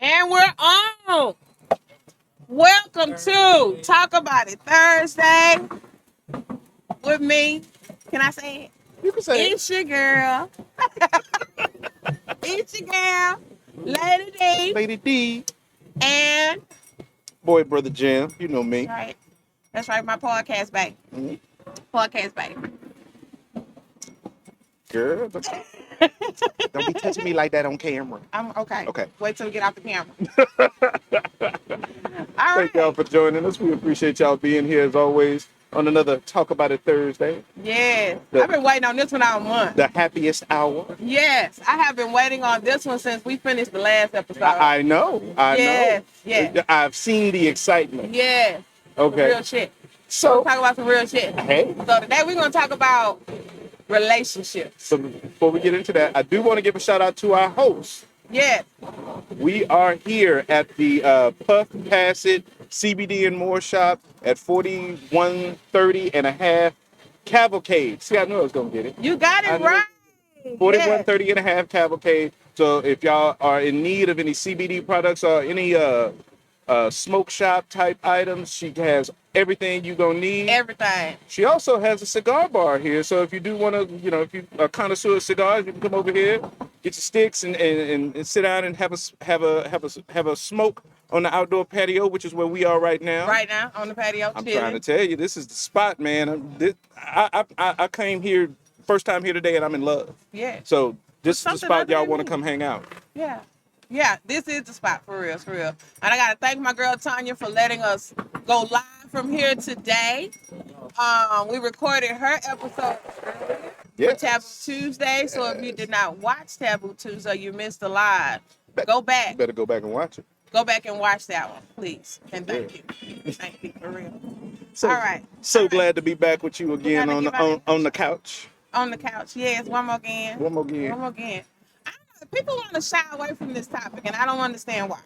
And we're on. Welcome to Talk About It Thursday with me. Can I say it? You can say It's your girl. It's your girl, Lady D. Lady D. And Boy, Brother Jim. You know me. that's right, my podcast baby. Mm-hmm. Podcast baby. Girl, don't be touching me like that on camera. I'm okay. Okay. Wait till we get off the camera. All Thank y'all for joining us. We appreciate y'all being here as always on another Talk About It Thursday. Yes. I've been waiting on this one all month. The happiest hour. Yes. I have been waiting on this one since we finished the last episode. I know. I know. Yes. I've seen the excitement. Yes. Okay. Real shit. So, Talk about some real shit. hey. So today we're going to talk about relationships. So before we get into that, I do want to give a shout out to our host. Yes. We are here at the Puff Pass It CBD and More shop at 4130 and a half Cavalcade. See, I knew I was going to get it. You got it right. 4130 and a half Cavalcade. So if y'all are in need of any CBD products or any smoke shop type items, she has everything you're going to need. Everything. She also has a cigar bar here. So if you do want to, if you're a connoisseur of cigars, you can come over here, get your sticks and sit down and have a smoke on the outdoor patio, which is where we are right now. Right now on the patio. I'm trying to tell you, this is the spot, man. I came here first time here today, and I'm in love. Yeah. So this is the spot y'all want to come hang out. Yeah. Yeah, this is the spot for real, for real. And I got to thank my girl Tonya for letting us go live from here today. We recorded her episode for Taboo Tuesday. So if you did not watch Taboo Tuesday, you missed the live. Go back. You better go back and watch it. Go back and watch that one, please. And thank you. Thank you, for real. So, all right. Glad to be back with you again on the couch. On the couch, yes. One more again. One more again. I don't know. People want to shy away from this topic, and I don't understand why.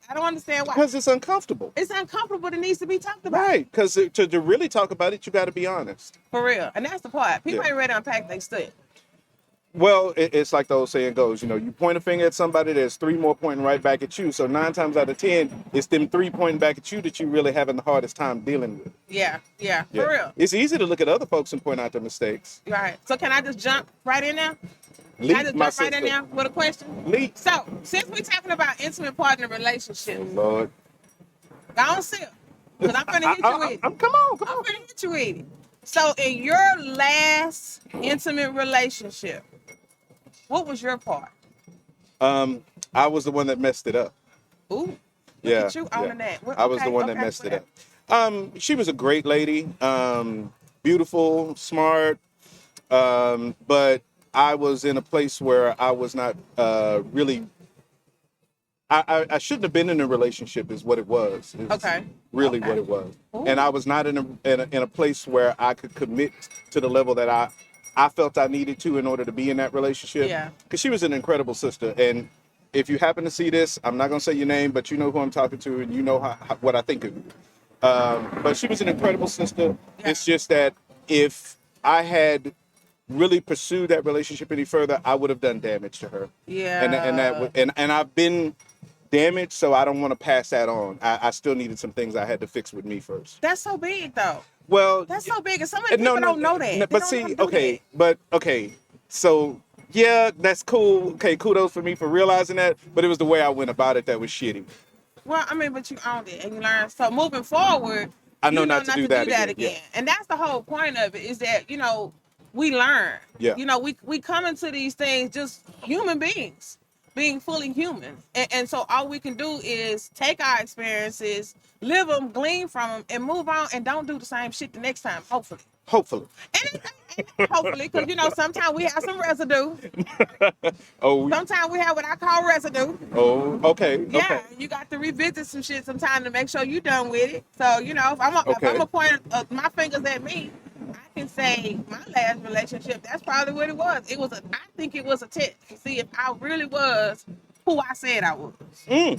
Because it's uncomfortable. It's uncomfortable, but it needs to be talked about. Right, because to really talk about it, you got to be honest. For real. And that's the part. People ain't ready to unpack their stuff. Well, it's like the old saying goes, you point a finger at somebody, there's three more pointing right back at you. So 9 times out of 10, it's them 3 pointing back at you that you really having the hardest time dealing with. Yeah, for real. It's easy to look at other folks and point out their mistakes. Right. So can I just jump right in there? Leap, I just jump right in there with a question? Leap. So, since we're talking about intimate partner relationships, Lord. go on sip. Because I'm going to hit you with it. Come on. I'm going to hit you with it. So, in your last intimate relationship, what was your part? I was the one that messed it up. Ooh. Look at you owning that. I was the one that messed it up. She was a great lady, beautiful, smart, but I was in a place where I was not really. I shouldn't have been in a relationship, is what it was. Really what it was. Ooh. And I was not in a place where I could commit to the level that I felt I needed to in order to be in that relationship. Yeah. Because she was an incredible sister. And if you happen to see this, I'm not going to say your name, but you know who I'm talking to, and you know what I think of you. But she was an incredible sister. Yeah. It's just that if I had really pursued that relationship any further, I would have done damage to her. Yeah. And I've been damaged, so I don't want to pass that on. I still needed some things I had to fix with me first. That's so big, though. Well, that's so big, and so many people don't know that. But see, okay, so yeah, that's cool. Okay, kudos for me for realizing that, but it was the way I went about it that was shitty. Well, I mean, but you owned it and you learned. So moving forward, I know not to do that again. Yeah. And that's the whole point of it, is that, we learn. Yeah. We come into these things just human beings, being fully human. And so all we can do is take our experiences, live them, glean from them, and move on, and don't do the same shit the next time, hopefully. And hopefully, because, sometimes we have some residue. Sometimes we have what I call residue. Oh, okay. Yeah, okay. You got to revisit some shit sometime to make sure you're done with it. So, if I'm a point my fingers at me, I can say my last relationship, that's probably what it was. I think it was a test to see if I really was who I said I was. I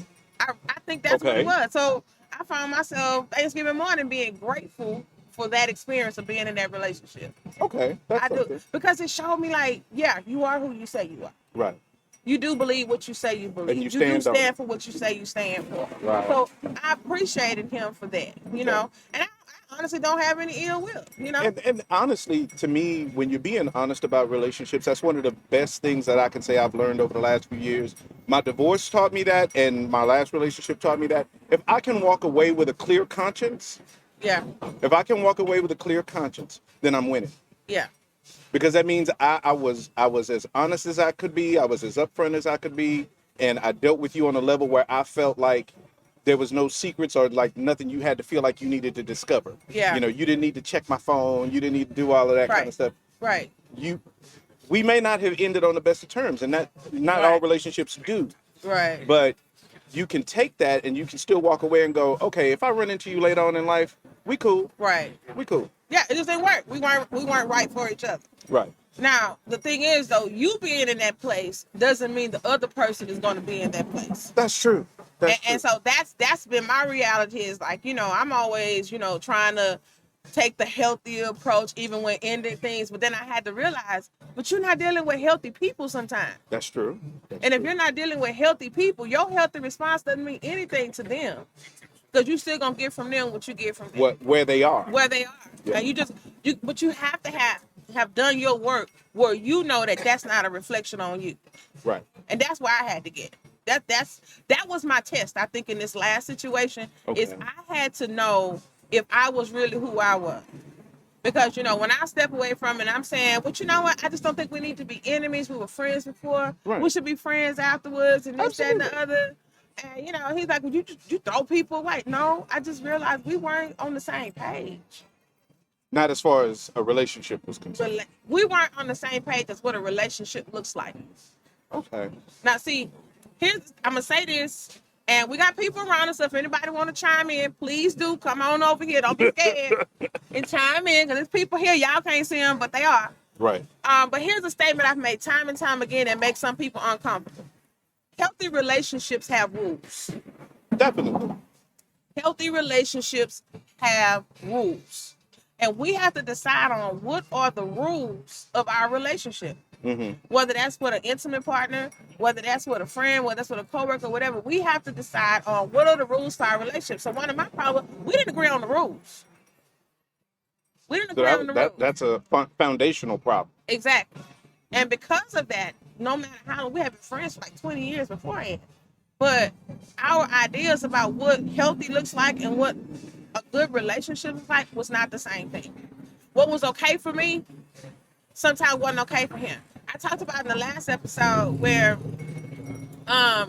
think that's what it was. So I found myself Thanksgiving morning being grateful for that experience of being in that relationship. Okay. I do. Because it showed me, like, yeah, you are who you say you are. Right. you do believe what you say you believe. And you do stand stand for what you say you stand for. Right. So I appreciated him for that, you know. And I honestly don't have any ill will, you know. And honestly, to me, when you're being honest about relationships, that's one of the best things that I can say I've learned over the last few years. My divorce taught me that, and my last relationship taught me that. If I can walk away with a clear conscience, Yeah. if I can walk away with a clear conscience, then I'm winning. Yeah. Because that means I was as honest as I could be, I was as upfront as I could be, and I dealt with you on a level where I felt like there was no secrets or like nothing you had to feel like you needed to discover. Yeah. You know, you didn't need to check my phone, you didn't need to do all of that kind of stuff. Right. We may not have ended on the best of terms, and that not all relationships do. Right. But you can take that and you can still walk away and go, okay, if I run into you later on in life, we cool. Right. We cool. Yeah, it just didn't work. We weren't right for each other. Right. Now, the thing is, though, you being in that place doesn't mean the other person is going to be in that place. That's true. And so that's been my reality is like, you know, I'm always, you know, trying to take the healthy approach even when ending things. But then I had to realize, but you're not dealing with healthy people sometimes. That's true. And if you're not dealing with healthy people, your healthy response doesn't mean anything to them. Because you still going to get from them what you get from them. Where they are. Where they are. Yeah. And but you have to have done your work where you know that that's not a reflection on you. Right. And that's where I had to get. That was my test, I think, in this last situation, is I had to know if I was really who I was. Because, you know, when I step away from it, I'm saying, but you know what? I just don't think we need to be enemies. We were friends before. Right. We should be friends afterwards and this, Absolutely. that, and the other. And, you know, he's like, well, you throw people away. No, I just realized we weren't on the same page. Not as far as a relationship was concerned. We weren't on the same page as what a relationship looks like. Okay. Now, see, I'm going to say this, and we got people around us. So if anybody want to chime in, please do come on over here. Don't be scared and chime in, because there's people here. Y'all can't see them, but they are. Right. But here's a statement I've made time and time again that makes some people uncomfortable. Healthy relationships have rules. Definitely. Healthy relationships have rules. And we have to decide on what are the rules of our relationship. Mm-hmm. Whether that's with an intimate partner, whether that's with a friend, whether that's with a coworker, whatever, we have to decide on what are the rules for our relationship. So one of my problems, we didn't agree on the rules. We didn't agree on the rules. That's a foundational problem. Exactly. And because of that, no matter how long, we have been friends for like 20 years beforehand. But our ideas about what healthy looks like and what a good relationship looks like was not the same thing. What was okay for me sometimes wasn't okay for him. I talked about in the last episode where I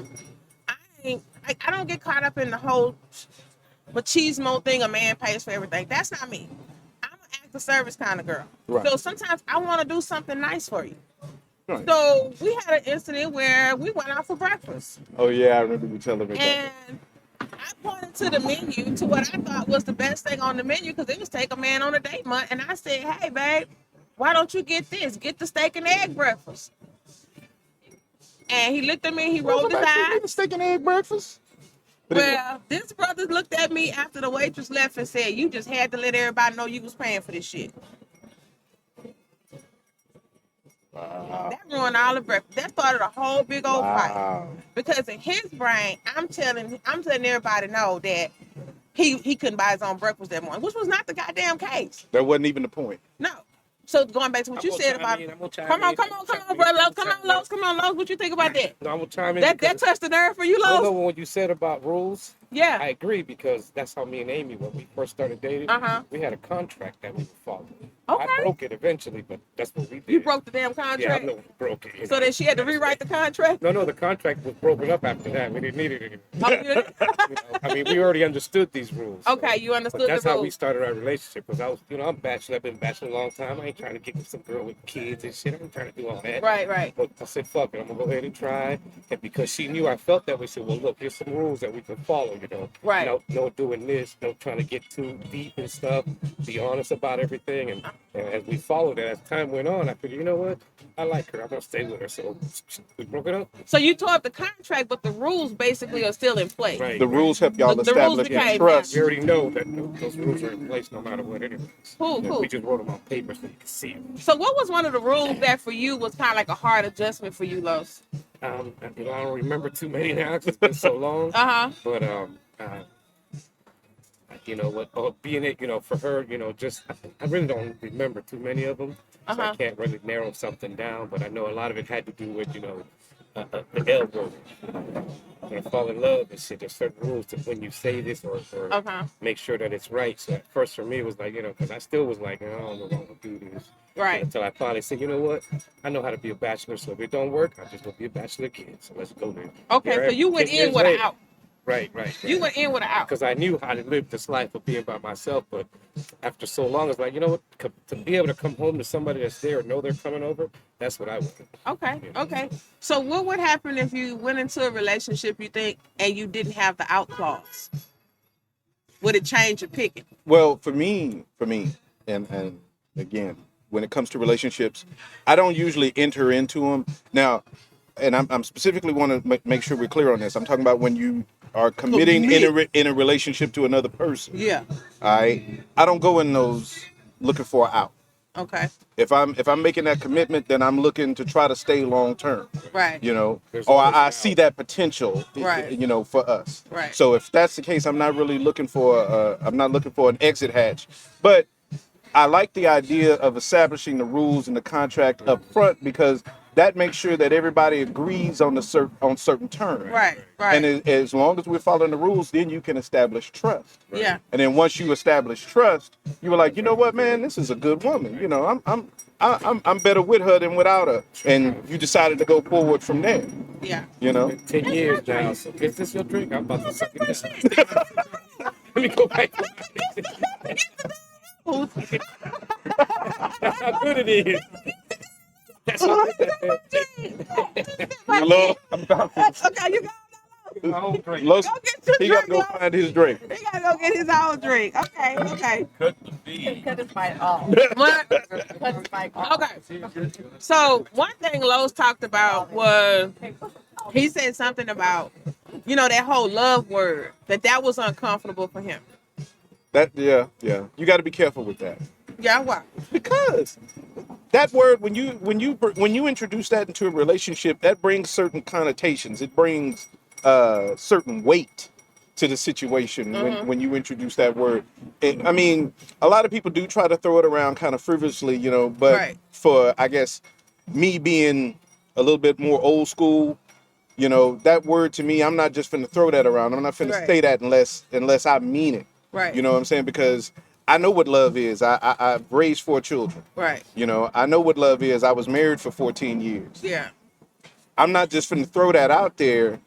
don't get caught up in the whole machismo thing, a man pays for everything. That's not me. I'm an act of service kind of girl. Right. So sometimes I want to do something nice for you. Right. So we had an incident where we went out for breakfast. Oh yeah, I remember you telling me that. And I pointed to the menu, to what I thought was the best thing on the menu, because it was take a man on a date month. And I said, hey babe, why don't you get this? Get the steak and egg breakfast. And he looked at me, he rolled his eyes. The steak and egg breakfast? Well, this brother looked at me after the waitress left and said, you just had to let everybody know you was paying for this shit. Wow. That ruined all the breakfast. That started a whole big old fight. Because in his brain, I'm telling everybody know that he couldn't buy his own breakfast that morning, which was not the goddamn case. That wasn't even the point. No. So going back to what you said about, come on, brother, come on, Los, what you think about that? No, I'm gonna chime in. That touched the nerve for you, Los? No, what you said about rules. Yeah. I agree, because that's how me and Amy, when we first started dating, we had a contract that we would follow. Okay. I broke it eventually, but that's what we did. You broke the damn contract? Yeah, I know we broke it. So then she had to rewrite the contract? No, the contract was broken up after that. We didn't need it anymore. Oh, you did? I mean, we already understood these rules. Okay, you understood the rules. That's how we started our relationship, because I was, I'm bachelor. I've been bachelor a long time. I ain't trying to get with some girl with kids and shit. I ain't trying to do all that. Right. But I said, fuck it. I'm going to go ahead and try. And because she knew I felt that way, she said, well, look, here's some rules that we can follow, Right. No doing this, no trying to get too deep and stuff. Be honest about everything. And as we followed it, as time went on, I figured, you know what? I like her. I'm going to stay with her. So we broke it up. So you tore up the contract, but the rules basically are still in place. Right. The rules help y'all establish trust. We already know that those rules are in place no matter what anyways. Cool. We just wrote them on paper so you can see them. So what was one of the rules that for you was kind of like a hard adjustment for you, Los? You know, I don't remember too many now 'cause it's been so long. But you know what? Being it, you know, for her, you know, just I really don't remember too many of them, so I can't really narrow something down. But I know a lot of it had to do with, you know, the L word. When I fall in love and shit, there's certain rules to when you say this or make sure that it's right. So at first for me it was like, you know, because I still was like, I don't know if I'm gonna do this. Right. Until I finally said, you know what? I know how to be a bachelor, so if it don't work, I'm just gonna be a bachelor again. So let's go there. Okay, so you went in with an out. Right. You went in with an out. Because I knew how to live this life of being by myself, but after so long, it's like, you know what? To be able to come home to somebody that's there and know they're coming over, that's what I want. Okay, okay. So what would happen if you went into a relationship, you think, and you didn't have the out clause? Would it change your picking? Well, for me, and again, when it comes to relationships, I don't usually enter into them. Now, and I'm specifically want to make sure we're clear on this. I'm talking about when you are committing in a relationship to another person. Yeah. All right. I don't go in those looking for an out. Okay. If I'm making that commitment, then I'm looking to try to stay long term. Right. You know, There's or always I an see out. that potential. Right. You know, for us. Right. So if that's the case, I'm not really looking for an exit hatch, but I like the idea of establishing the rules in the contract up front because that makes sure that everybody agrees on certain terms. Right. And as long as we're following the rules, then you can establish trust. Yeah. And then once you establish trust, you were like, you know what, man, this is a good woman. You know, I'm better with her than without her. And you decided to go forward from there. Yeah. You know. 10 years now. So is this your drink? I'm about to suck it down. Let me go back. How good it is. That's what Hello. Okay, you my own drink. Los, go get your he got to drink. go find his drink. He gotta go get his own drink. Okay. Cut his mic off. What? Cut his mic off. Okay. So one thing Lowe's talked about was he said something about, you know, that whole love word, that was uncomfortable for him. Yeah. You got to be careful with that. Yeah, why? Because that word, when you introduce that into a relationship, that brings certain connotations. It brings certain weight to the situation when you introduce that word. I mean, a lot of people do try to throw it around kind of frivolously, you know, but for, I guess, me being a little bit more old school, you know, that word to me, I'm not just finna throw that around. I'm not finna say that unless I mean it. Right. You know what I'm saying? Because I know what love is. I've raised 4 children. Right. You know, I know what love is. I was married for 14 years. Yeah. I'm not just finna throw that out there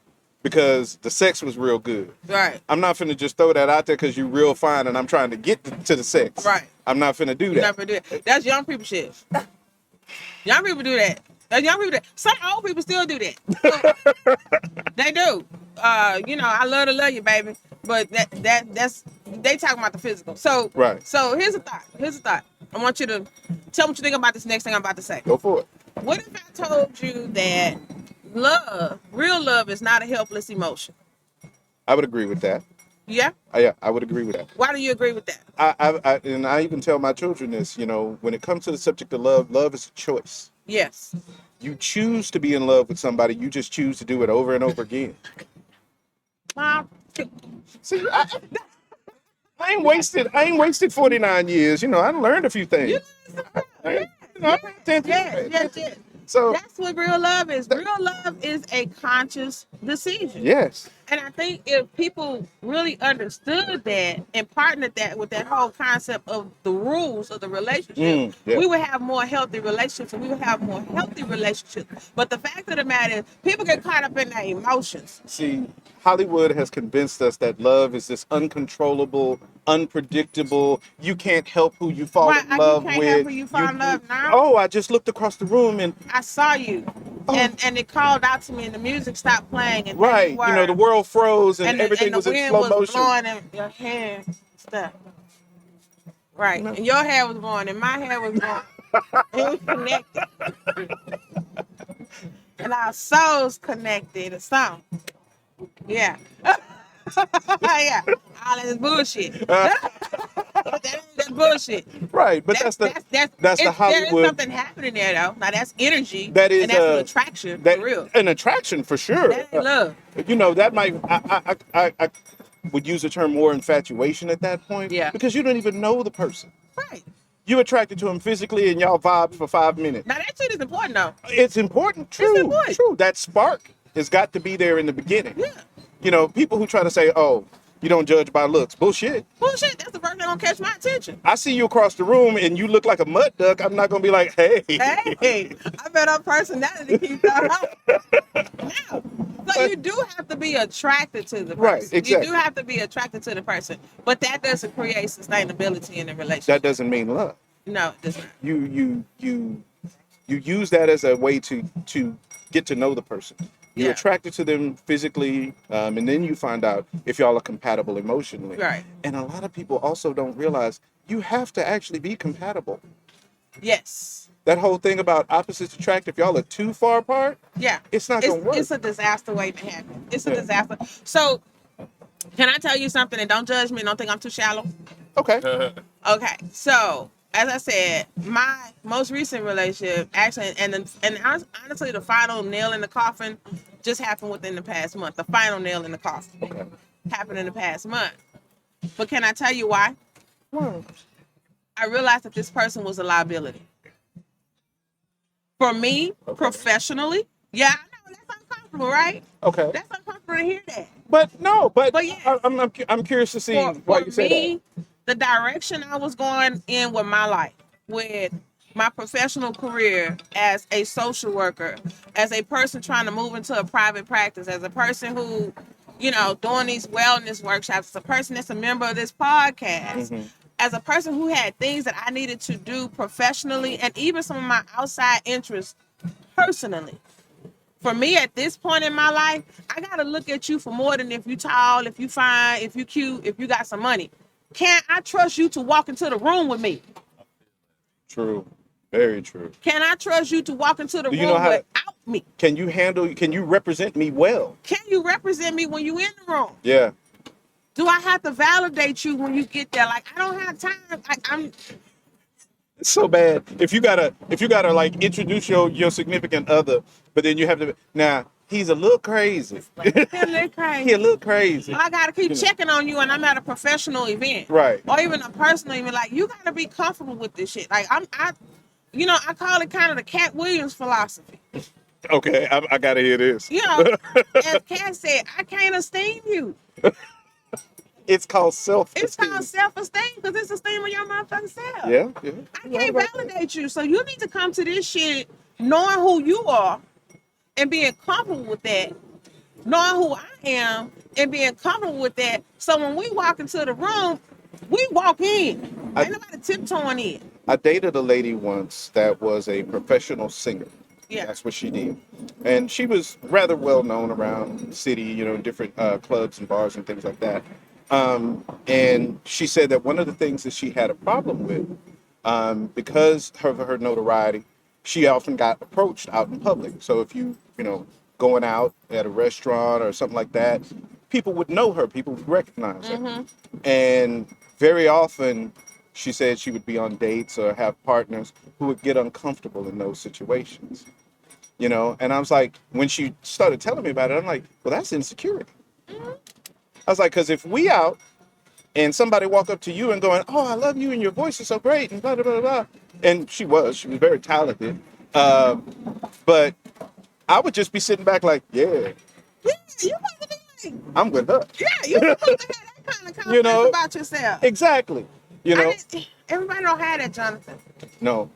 because the sex was real good. Right. I'm not finna just throw that out there because you're real fine and I'm trying to get to the sex. Right. I'm not finna do You that. never do that. That's young people shit. Young people do that. That's young people. Some old people still do that. They do. You know, I love to love you, baby. But that's they talking about the physical. So Right. So here's a thought. I want you to tell me what you think about this next thing I'm about to say. Go for it. What if I told you that real love is not a helpless emotion? I would agree with that. Yeah? Yeah, I would agree with that. Why do you agree with that? I even tell my children this, you know, when it comes to the subject of love is a choice. Yes. You choose to be in love with somebody, you just choose to do it over and over again. See, I ain't wasted 49 years. You know, I learned a few things. Yes. So that's what real love is. Real love is a conscious decision. yes. And I think if people really understood that and partnered that with that whole concept of the rules of the relationship, we would have more healthy relationships and we would have more healthy relationships. But the fact of the matter is, people get caught up in their emotions. See, Hollywood has convinced us that love is this uncontrollable, unpredictable. You can't help who you fall in love with. You can't help who you fall in love now. Oh, I just looked across the room and I saw you. And it called out to me and the music stopped playing. And right, you know, the world froze and everything was in slow motion. And the wind was blowing in your hair and stuff. Right. And your hair was blowing and my hair was blowing. It was connected. And our souls connected or something. Yeah. Yeah. All this bullshit. That bullshit. Right, but that's the There is Hollywood. something happening there though. Now that's energy. That is and that's an attraction for real. An attraction for sure. That ain't love. You know, that might I would use the term more infatuation at that point. Yeah. Because you don't even know the person. Right. You attracted to him physically and y'all vibed for 5 minutes. Now that shit is important though. It's important. True. It's important. True. That spark has got to be there in the beginning. Yeah. You know, people who try to say, "Oh, you don't judge by looks." Bullshit. Bullshit. That's the first thing gonna catch my attention. I see you across the room and you look like a mud duck. I'm not gonna be like, "Hey." Hey, I bet our personality keeps that up. Now, so you do have to be attracted to the person. Right, exactly. You do have to be attracted to the person, but that doesn't create sustainability in the relationship. That doesn't mean love. No, it does not. You use that as a way to get to know the person. You're Yeah. attracted to them physically, and then you find out if y'all are compatible emotionally. Right. And a lot of people also don't realize you have to actually be compatible. Yes. That whole thing about opposites attract, if y'all are too far apart, Yeah. it's not going to work. It's a disaster waiting to happen. It's a Yeah. disaster. So, can I tell you something? And don't judge me. Don't think I'm too shallow. Okay. Okay. So, as I said, my most recent relationship actually, and honestly, the final nail in the coffin just happened within the past month. The final nail in the coffin Okay. happened in the past month. But can I tell you why? Well, I realized that this person was a liability. For me, professionally, yeah, I know that's uncomfortable, right? okay. That's uncomfortable to hear that. But yeah. I'm curious to see For why you say me, the direction I was going in with my life, with my professional career as a social worker, as a person trying to move into a private practice, as a person who, doing these wellness workshops, as a person that's a member of this podcast, as a person who had things that I needed to do professionally and even some of my outside interests personally. For me, at this point in my life, I got to look at you for more than if you tall, if you fine, if you cute, if you got some money. Can I trust you to walk into the room with me? True. Very true. Can I trust you to walk into the room without me? Can you represent me well? Can you represent me when you in the room? Yeah. Do I have to validate you when you get there? Like, I don't have time. It's so bad. If you gotta like introduce your significant other, but then you have to now he's a little crazy. He a little crazy. He a little crazy. I gotta keep checking on you, and I'm at a professional event, Right. Or even a personal event. Like, you gotta be comfortable with this shit. Like, I call it kind of the Cat Williams philosophy. Okay, I gotta hear this. As Cat said, I can't esteem you. It's called self-esteem. It's called self-esteem because it's esteem of your motherfucking self. Yeah. I can't validate you. So you need to come to this shit knowing who you are and being comfortable with that, knowing who I am and being comfortable with that. So when we walk into the room, we walk in. Ain't nobody tiptoeing in. I dated a lady once that was a professional singer. Yeah. That's what she did. And she was rather well known around the city, different clubs and bars and things like that. And she said that one of the things that she had a problem with, because of her notoriety, she often got approached out in public. So if you going out at a restaurant or something like that, people would know her, people would recognize her. And very often, she said she would be on dates or have partners who would get uncomfortable in those situations. And I was like, when she started telling me about it, I'm like, well, that's insecurity. I was like, because if we out and somebody walk up to you and going, oh, I love you and your voice is so great and blah, blah, blah, blah. And she was very talented. But I would just be sitting back like, yeah. Yeah, you supposed to be like, I'm with her. yeah, you're supposed to have that kind of confidence about yourself. Exactly. Everybody don't have that, Jonathan. No.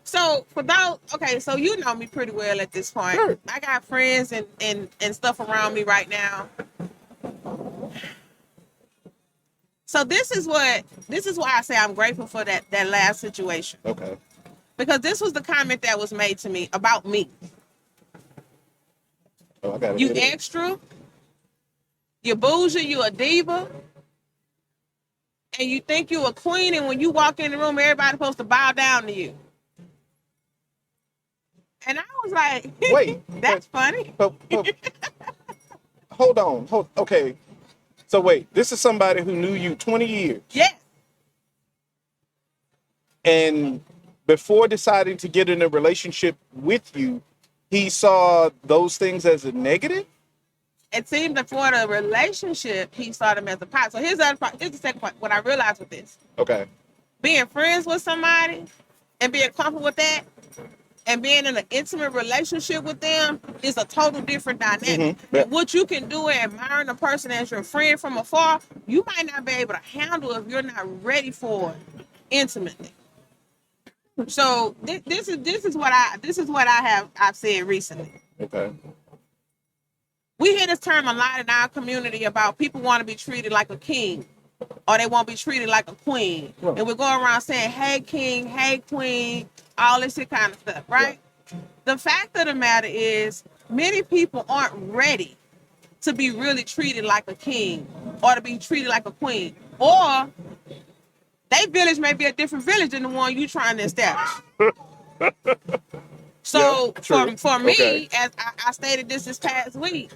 So for those, okay, so you know me pretty well at this point. Sure. I got friends and stuff around me right now. So this is why I say I'm grateful for that last situation. Okay. Because this was the comment that was made to me about me. Oh, I got it. You extra, you bougie, you a diva, and you think you a queen, and when you walk in the room, everybody's supposed to bow down to you. And I was like, wait, that's funny. But, hold on. Okay. So wait, this is somebody who knew you 20 years. Yes. And before deciding to get in a relationship with you, he saw those things as a negative? It seemed that for the relationship, he saw them as a positive. So here's the other part. Here's the second point. What I realized with this. Okay. Being friends with somebody and being comfortable with that and being in an intimate relationship with them is a total different dynamic. Mm-hmm. Yeah. And what you can do in admiring a person as your friend from afar, you might not be able to handle if you're not ready for it intimately. So this is what I've said recently. Okay. We hear this term a lot in our community about people want to be treated like a king or they want to be treated like a queen. Yeah. And we're going around saying, hey, king, hey, queen, all this shit kind of stuff, right? Yeah. The fact of the matter is many people aren't ready to be really treated like a king or to be treated like a queen. Or their village may be a different village than the one you trying to establish. So yeah, for me, okay, as I stated this past week,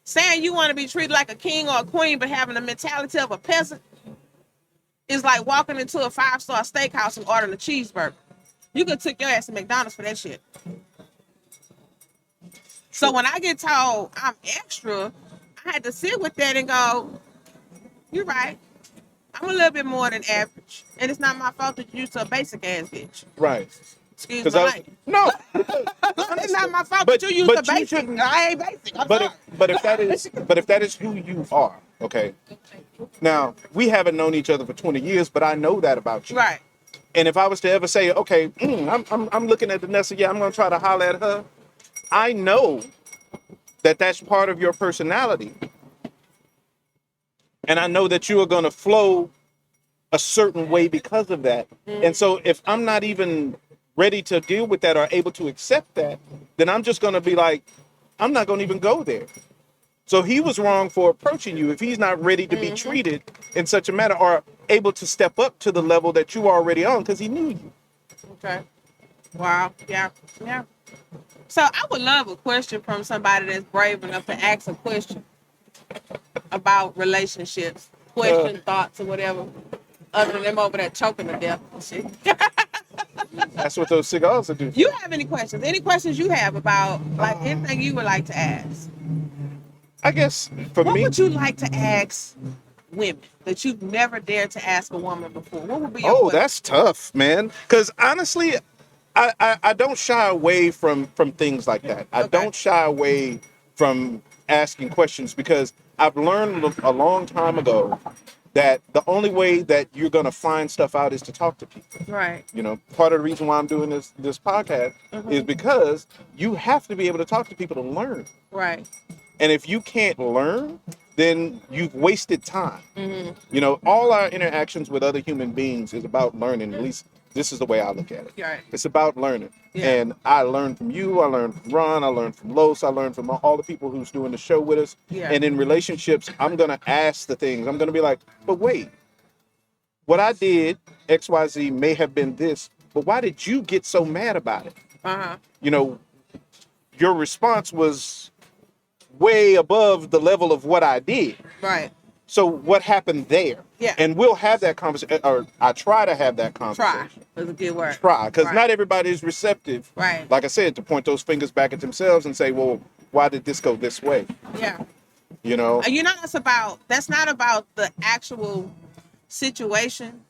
saying you want to be treated like a king or a queen but having the mentality of a peasant is like walking into a 5-star steakhouse and ordering a cheeseburger. You could take your ass to McDonald's for that shit. So when I get told I'm extra, I had to sit with that and go, you're right. I'm a little bit more than average. And it's not my fault that you're so basic ass bitch. Right. Excuse me. No. It's not my fault that you use the basic. I ain't basic. But if that is who you are, okay. Now, we haven't known each other for 20 years, but I know that about you. Right. And if I was to ever say, okay, I'm looking at Danessa, yeah, I'm gonna try to holler at her. I know that that's part of your personality. And I know that you are gonna flow a certain way because of that. Mm-hmm. And so if I'm not even ready to deal with that or able to accept that, then I'm just going to be like, I'm not going to even go there. So he was wrong for approaching you if he's not ready to be treated in such a manner or able to step up to the level that you are already on because he knew you. Okay. Wow. Yeah. Yeah. So I would love a question from somebody that's brave enough to ask a question about relationships, thoughts, or whatever, other than them over there choking to death and shit. That's what those cigars are doing. You have any questions? Any questions you have about like anything you would like to ask? I guess for me, what would you like to ask women that you've never dared to ask a woman before? What would be your question? That's tough, man. Because honestly, I don't shy away from things like that. I don't shy away from asking questions because I've learned a long time ago that the only way that you're going to find stuff out is to talk to people. Right. You know, part of the reason why I'm doing this podcast is because you have to be able to talk to people to learn. Right. And if you can't learn, then you've wasted time. Mm-hmm. You know, all our interactions with other human beings is about learning. At least this is the way I look at it. Right. It's about learning. Yeah. And I learned from you. I learned from Ron. I learned from Los. I learned from all the people who's doing the show with us. Yeah. And in relationships, I'm going to ask the things. I'm going to be like, but wait, what I did, XYZ, may have been this, but why did you get so mad about it? Uh-huh. You know, your response was way above the level of what I did. Right. So what happened there? Yeah. And we'll have that conversation, or I try to have that conversation. Try. That's a good word. Try, because not everybody is receptive. Right. Like I said, to point those fingers back at themselves and say, well, why did this go this way? Yeah. You know? You know, that's not about the actual situation,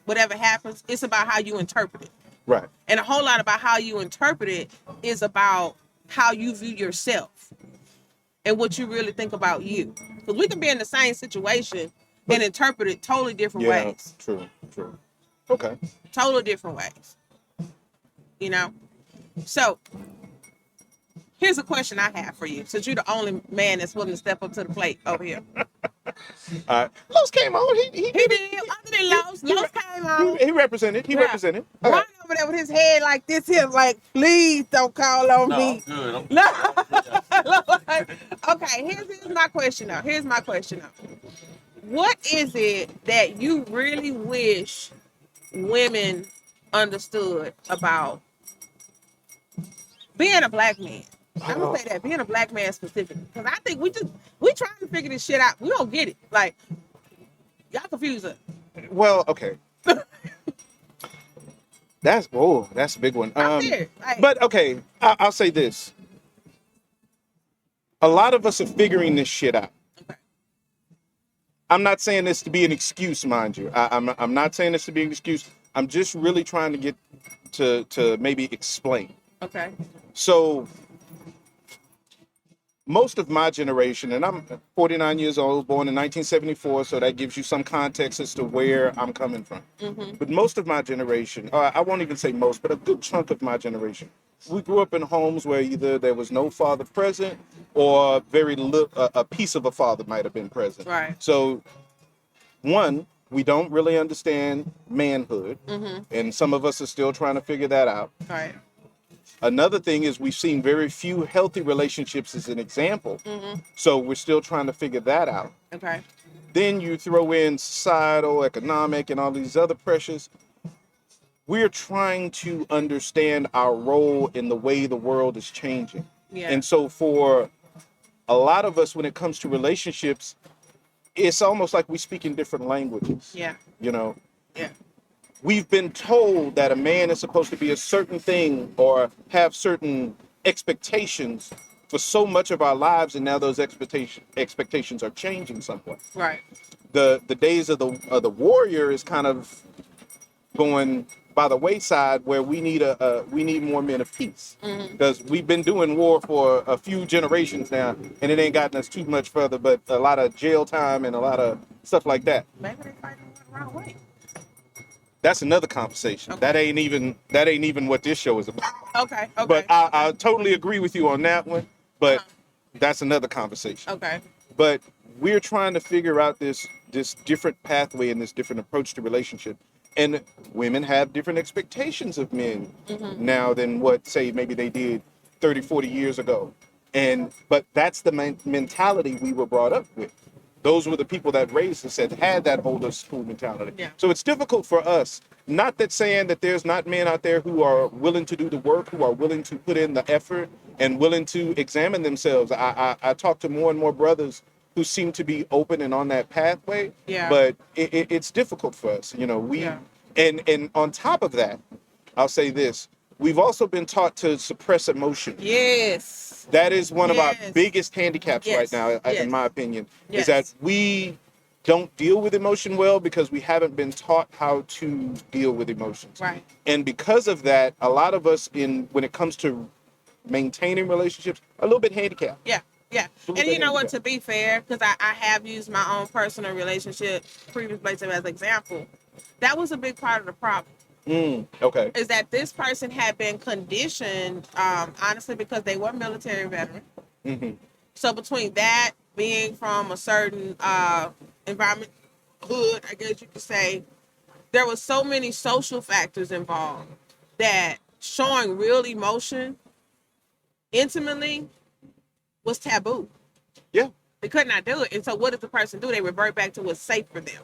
whatever happens. It's about how you interpret it. Right. And a whole lot about how you interpret it is about how you view yourself and what you really think about you. Because we can be in the same situation and interpret it totally different ways. True. Okay. Totally different ways. You know? So, here's a question I have for you, since you're the only man that's willing to step up to the plate over here. All right. Los came on. He did. Other than Los came on. He represented. He represented. Ron over there with his head like this here, like, please don't call on me. Good. No. Okay, here's my question now. What is it that you really wish women understood about being a black man? I'm gonna say that, being a black man specifically, because I think we trying to figure this shit out. We don't get it. Like, y'all confuse us. Well, okay. That's a big one. I'm serious. Like, But okay, I'll say this. A lot of us are figuring this shit out. okay. I'm not saying this to be an excuse, mind you. I'm not saying this to be an excuse. I'm just really trying to get to maybe explain. Okay. So most of my generation, and I'm 49 years old, born in 1974, so that gives you some context as to where I'm coming from. Mm-hmm. But most of my generation, I won't even say most, but a good chunk of my generation, we grew up in homes where either there was no father present or very little, a piece of a father might have been present. Right. So, one, we don't really understand manhood, and some of us are still trying to figure that out. Right. Another thing is we've seen very few healthy relationships as an example. So we're still trying to figure that out. Okay. Then you throw in societal, economic, and all these other pressures. We're trying to understand our role in the way the world is changing. Yeah. And so for a lot of us, when it comes to relationships, it's almost like we speak in different languages. Yeah. You know? Yeah. We've been told that a man is supposed to be a certain thing or have certain expectations for so much of our lives, and now those expectations are changing somewhat. Right. The days of the warrior is kind of going by the wayside, where we need more men of peace, because we've been doing war for a few generations now, and it ain't gotten us too much further, but a lot of jail time and a lot of stuff like that. Maybe they fighting the wrong way. That's another conversation. Okay. That ain't even what this show is about. Okay. Okay. But I totally agree with you on that one. But that's another conversation. Okay. But we're trying to figure out this different pathway and this different approach to relationship. And women have different expectations of men now than what, say, maybe they did 30, 40 years ago. But that's the mentality we were brought up with. Those were the people that raised us that had that older school mentality. Yeah. So it's difficult for us. Not that saying that there's not men out there who are willing to do the work, who are willing to put in the effort and willing to examine themselves. I talk to more and more brothers who seem to be open and on that pathway. Yeah. But it's difficult for us. You know, and on top of that, I'll say this. We've also been taught to suppress emotion. Yes. That is one of our biggest handicaps right now, in my opinion, is that we don't deal with emotion well because we haven't been taught how to deal with emotions. Right. And because of that, a lot of us, when it comes to maintaining relationships, are a little bit handicapped. Yeah. Yeah. And you know what, to be fair, because I have used my own personal relationship previous relationship as an example, that was a big part of the problem. Okay. Is that this person had been conditioned, honestly, because they were military veterans. So between that, being from a certain environment, hood, I guess you could say, there was so many social factors involved that showing real emotion intimately was taboo. Yeah. They could not do it. And so what does the person do? They revert back to what's safe for them.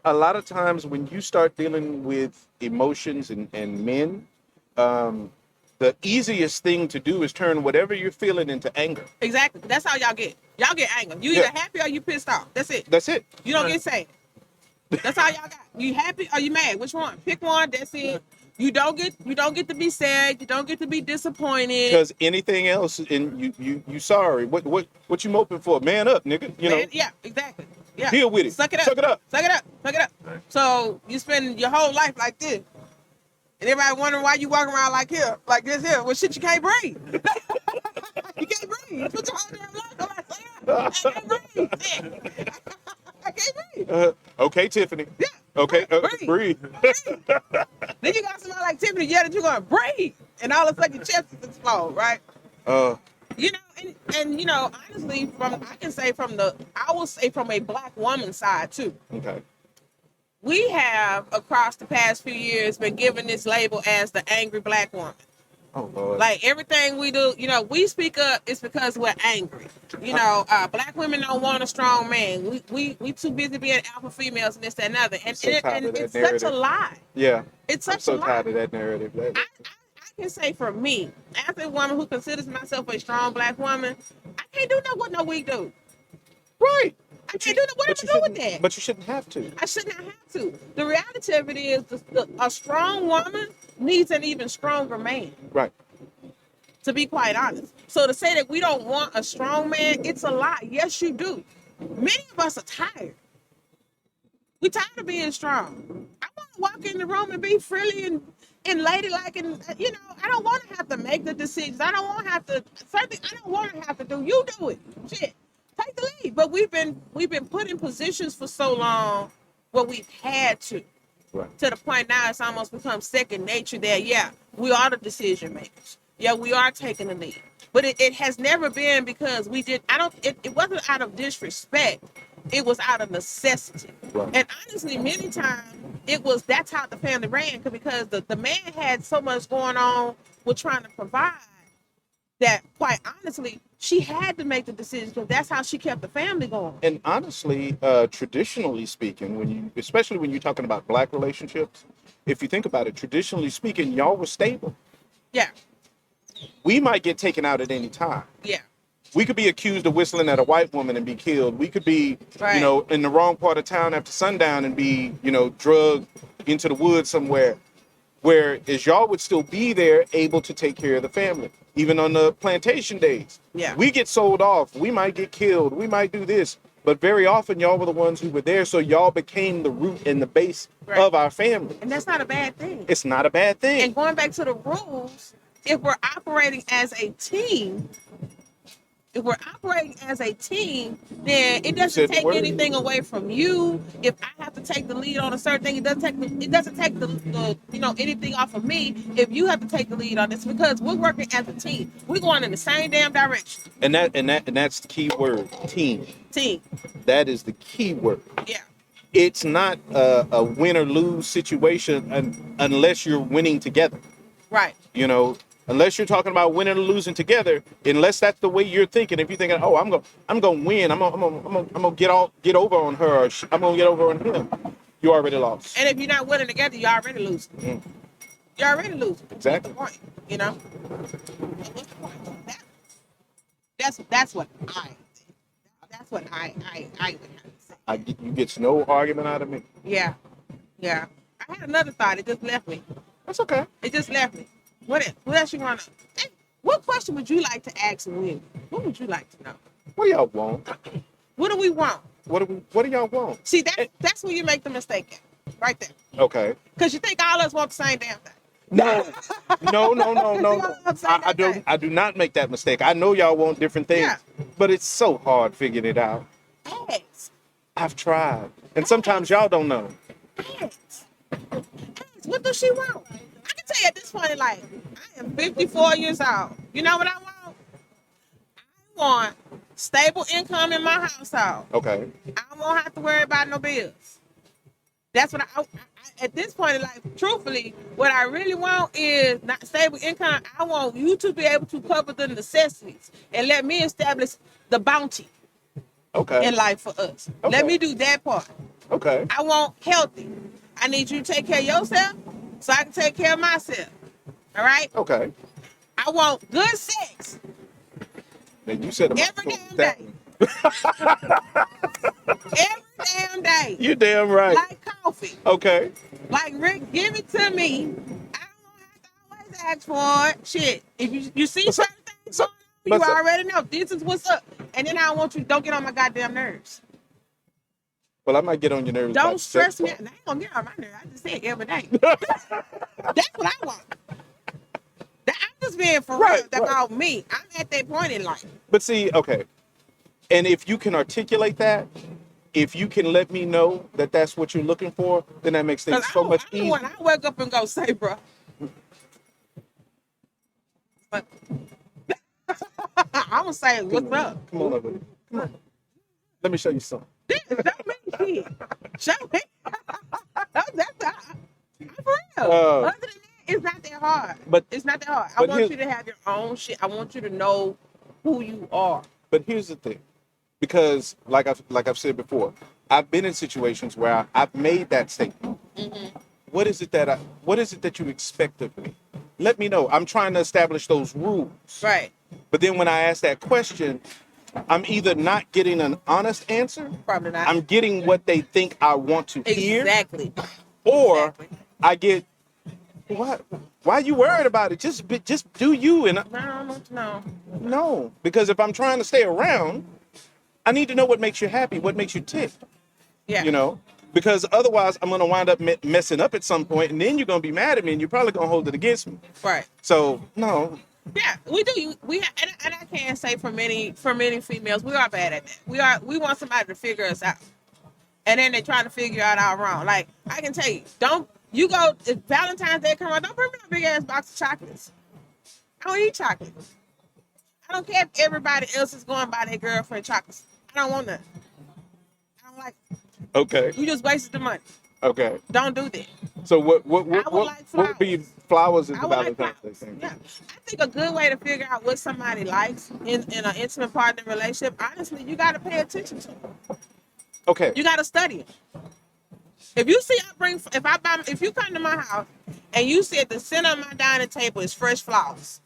A lot of times when you start dealing with emotions and men, the easiest thing to do is turn whatever you're feeling into anger. Exactly. That's how y'all get. Y'all get anger. You either happy or you pissed off. That's it. That's it. You don't get sad. That's all y'all got. You happy or you mad? Which one? Pick one. That's it. You don't get to be sad. You don't get to be disappointed. Because anything else, and you sorry. What you moping for? Man up, nigga. You know. Yeah, exactly. Yeah. Deal with it. Suck it up. Suck it up. Suck it up. Suck it up. So you spend your whole life like this. And everybody wondering why you walking around like this here. Well, shit, you can't breathe. You can't breathe. Put your whole damn life. I can't breathe. I can't breathe. Okay, Tiffany. Yeah. Okay, breathe. Then you got somebody like Tiffany, that you're gonna breathe, and all of a sudden your chest is explode, right? You know, and you know, honestly, I will say from a Black woman side too. Okay. We have across the past few years been given this label as the angry Black woman. Oh Lord. Like everything we do, you know, we speak up. It's because we're angry. You know, Black women don't want a strong man. We too busy being alpha females and this that, and other. And, So it's such a lie. Yeah. It's such I'm so a lie. tired of that narrative. I can say for me, as a woman who considers myself a strong Black woman, I can't do what no weak dude. Right. I But you, can't do what but do you I do with shouldn't. that? But you shouldn't have to. I should not have to. The reality of it is, a strong woman needs an even stronger man. Right. To be quite honest. So to say that we don't want a strong man, it's a lie. Yes, you do. Many of us are tired. We're tired of being strong. I want to walk in the room and be freely and ladylike, and I don't want to have to make the decisions. I don't want to have to something. I don't want to have to do. You do it. Shit, take the lead. But we've been put in positions for so long where we've had to. Right. To the point now it's almost become second nature that, yeah, we are the decision makers. Yeah, we are taking the lead. But it has never been because it wasn't out of disrespect. It was out of necessity. Right. And honestly, many times that's how the family ran, because the man had so much going on with trying to provide that, quite honestly, she had to make the decision because that's how she kept the family going. And honestly, traditionally speaking, especially when you're talking about black relationships, if you think about it, traditionally speaking, y'all were stable. Yeah. We might get taken out at any time. Yeah. We could be accused of whistling at a white woman and be killed. We could be, Right. In the wrong part of town after sundown and be, drugged into the woods somewhere. Whereas y'all would still be there, able to take care of the family, even on the plantation days. Yeah. We get sold off. We might get killed. We might do this. But very often, y'all were the ones who were there, so y'all became the root and the base Right. of our family. And that's not a bad thing. It's not a bad thing. And going back to the rules, if we're operating as a team, then it doesn't take anything away from you. If I have to take the lead on a certain thing, it doesn't take the anything off of me if you have to take the lead on this, because we're working as a team. We're going in the same damn direction. And that's the key word, team. Team. That is the key word. Yeah. It's not a win or lose situation unless you're winning together. Right. Unless you're talking about winning or losing together, unless that's the way you're thinking. If you're thinking, oh, I'm gonna win, I'm gonna get over on her, or I'm gonna get over on him, you already lost. And if you're not winning together, you're already losing. Mm. You're already losing. Exactly. What's the point? What's the point? That's what I think. That's what I would have to say. You get no argument out of me. Yeah. I had another thought. It just left me. That's okay. It just left me. What else you want to know? What question would you like to ask women? What would you like to know? What do y'all want? What do we want? What do y'all want? See, that's where you make the mistake at. Right there. Okay. Because you think all of us want the same damn thing. No. I do not make that mistake. I know y'all want different things, but it's so hard figuring it out. Ask. I've tried. And sometimes y'all don't know. Ask. What does she want? I can tell you at this point in life, I am 54 years old. You know what I want? I want stable income in my household. Okay. I won't have to worry about no bills. That's what I at this point in life, truthfully, what I really want is not stable income. I want you to be able to cover the necessities and let me establish the bounty in life for us. Okay. Let me do that part. Okay. I want healthy. I need you to take care of yourself so I can take care of myself. All right? Okay. I want good sex. Then you said Every damn day. Every damn day. You damn right. Like coffee. Okay. Like, Rick, give it to me. I don't have to always ask for it. Shit. If you see certain things going on, you already know this is what's up. And then I want you, don't get on my goddamn nerves. Well, I might get on your nerves. Don't stress me out. I ain't gonna get on my nerves. I just said every day. That's what I want. I'm just being for real about me. I'm at that point in life. But see, okay. And if you can articulate that, if you can let me know that that's what you're looking for, then that makes things so much easier. I wake up and go, say, bro. But I'm gonna say, what's up? Come on over here. Come on. Let me show you something. Show me shit. Show me. I'm for real. Other than that, it's not that hard. But it's not that hard. I want you to have your own shit. I want you to know who you are. But here's the thing, because like I've said before, I've been in situations where I've made that statement. Mm-hmm. What is it that you expect of me? Let me know. I'm trying to establish those rules. Right. But then when I ask that question, I'm either not getting an honest answer, Probably not. I'm getting what they think I want to hear, Exactly. or Exactly. I get, what? Why are you worried about it? Just do you. And no, because if I'm trying to stay around, I need to know what makes you happy, what makes you tick. Yeah. You know, because otherwise I'm going to wind up messing up at some point, and then you're going to be mad at me, and you're probably going to hold it against me. Right. So no. Yeah, we do. And I can't say for many females, we are bad at that. We want somebody to figure us out, and then they trying to figure out our wrong. Like I can tell you, if Valentine's Day come around, don't bring me a big ass box of chocolates. I don't eat chocolate. I don't care if everybody else is going by their girlfriend chocolates. I don't want none. I don't like it. Okay. You just wasted the money. Okay. Don't do that. So what would be flowers is the Valentine's Day thing? Yeah. I think a good way to figure out what somebody likes in an intimate partner relationship, honestly, you got to pay attention to them. Okay. You got to study them. If you come to my house and you see at the center of my dining table is fresh flowers,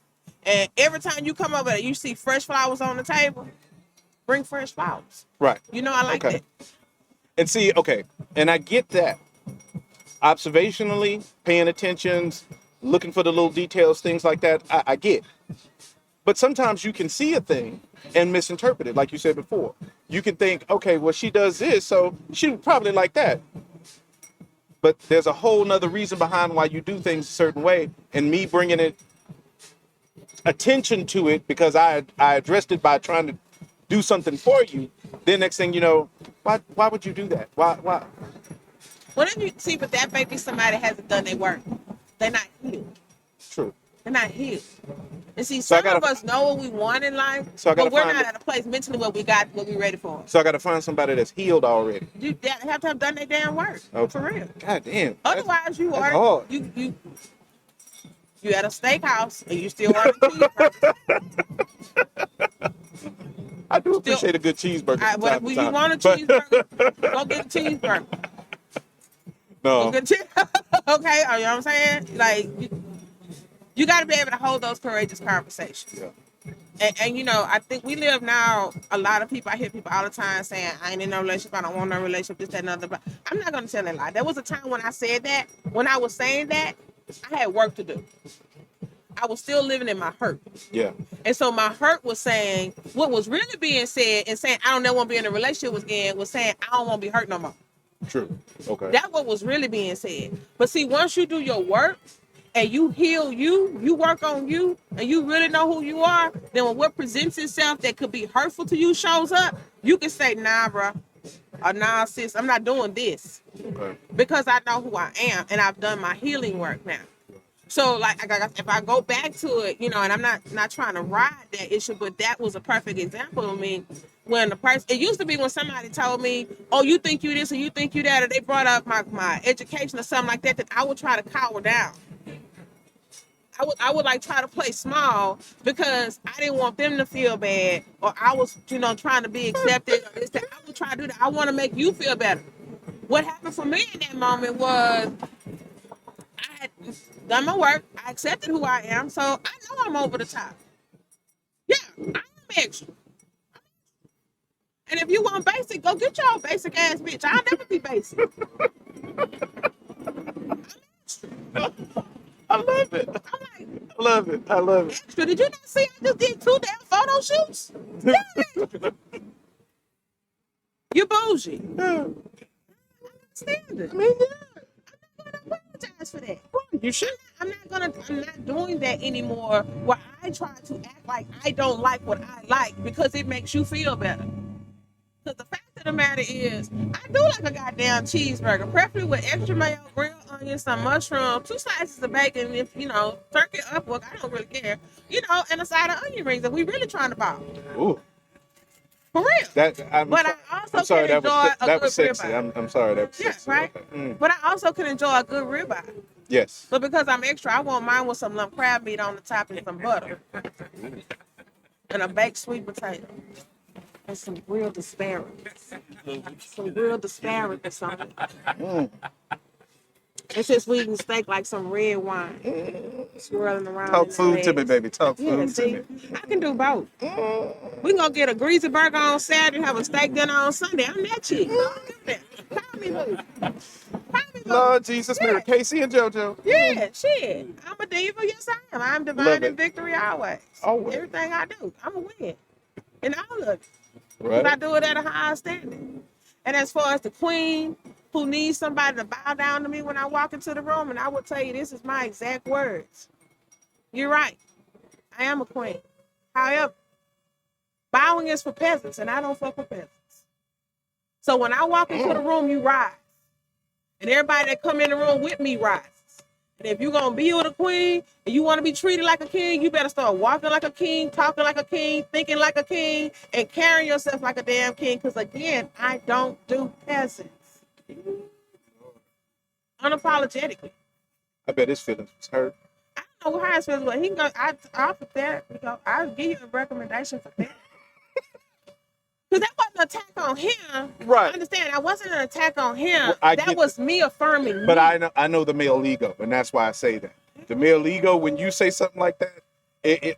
and every time you come over there, you see fresh flowers on the table, bring fresh flowers. Right. You know, I like that. And see, okay, and I get that. Observationally, paying attention, looking for the little details, things like that, I get. But sometimes you can see a thing and misinterpret it, like you said before. You can think, okay, well, she does this, so she would probably like that. But there's a whole nother reason behind why you do things a certain way, and me bringing attention to it because I addressed it by trying to do something for you. Then next thing you know, why would you do that? Why? Whenever you see, but that may be somebody hasn't done their work. They're not healed. True. They're not healed. And see, some of us know what we want in life, but we're not at a place mentally where we're ready for. So I got to find somebody that's healed already. You have to have done their damn work. Okay. For real. God damn. Otherwise, you at a steakhouse and you still want a cheeseburger. I do appreciate a good cheeseburger. But if you want a cheeseburger, go get a cheeseburger. No. Go get okay, you know what I'm saying? Like, you got to be able to hold those courageous conversations. Yeah. And you know, I think we live now, a lot of people, I hear people all the time saying, I ain't in no relationship, I don't want no relationship, this, that, and other. But I'm not going to tell that lie. There was a time when I said that, when I was saying that, I had work to do. I was still living in my hurt. Yeah. And so my hurt was saying, what was really being said and saying, I don't never want to be in a relationship was saying, I don't want to be hurt no more. True. Okay. That's what was really being said. But see, once you do your work and you heal you work on you, and you really know who you are, then when what presents itself that could be hurtful to you shows up, you can say, nah, bro, or nah, sis, I'm not doing this. Okay. Because I know who I am and I've done my healing work now. So, like, if I go back to it, you know, and I'm not trying to ride that issue, but that was a perfect example of me. When the person, it used to be when somebody told me, oh, you think you this or you think you that, or they brought up my education or something like that, I would try to cower down. I would like try to play small because I didn't want them to feel bad, or I was, you know, trying to be accepted, or this, that. I would try to do that. I want to make you feel better. What happened for me in that moment was I had done my work. I accepted who I am, so I know I'm over the top. Yeah, I am extra. And if you want basic, go get your basic ass bitch. I'll never be basic. I love it. I love it. I love it. Extra. Did you not see I just did 2 damn photo shoots? Yeah. You're bougie. Yeah. I understand it. I mean, yeah. I'm not gonna apologize for that. You should. I'm not doing that anymore where I try to act like I don't like what I like because it makes you feel better. Because the fact of the matter is, I do like a goddamn cheeseburger, preferably with extra mayo, grilled onions, some mushrooms, 2 slices of bacon, if, you know, turkey upward, I don't really care, you know, and a side of onion rings if we really trying to ball. Ooh. For real. But I also can enjoy a good ribeye. I'm sorry, that was sexy. Right? But I also can enjoy a good ribeye. Yes. But because I'm extra, I want mine with some lump crab meat on the top and some butter. And a baked sweet potato. And some grilled asparagus. Some grilled asparagus on it. It's just eating steak like some red wine. Swirling around. Talk food to me, baby. Talk food to me. I can do both. We can go get a greasy burger on Saturday, have a steak dinner on Sunday. I'm that chick. So I do that. Call me boo. Call me boo. Lord Jesus, Mary, Casey and JoJo. Yeah, shit. I'm a diva. Yes, I am. I'm divine Love in it. victory always. Always. Everything I do, I'm a win. And all of it. Right. Because I do it at a high standard. And as far as the queen who needs somebody to bow down to me when I walk into the room, and I will tell you this is my exact words. You're right. I am a queen. However, bowing is for peasants, and I don't fuck with peasants. So when I walk into the room, you rise. And everybody that come in the room with me rises. And if you're going to be with a queen and you want to be treated like a king, you better start walking like a king, talking like a king, thinking like a king, and carrying yourself like a damn king. Because, again, I don't do peasants. Unapologetically. I bet his feelings was hurt. I don't know how his feelings, but he can go, I offer that. I'll give you a recommendation for that. Because that wasn't an attack on him. Right. Understand, that wasn't an attack on him. Well, that was me affirming But me. I know the male ego, and that's why I say that. The male ego, when you say something like that,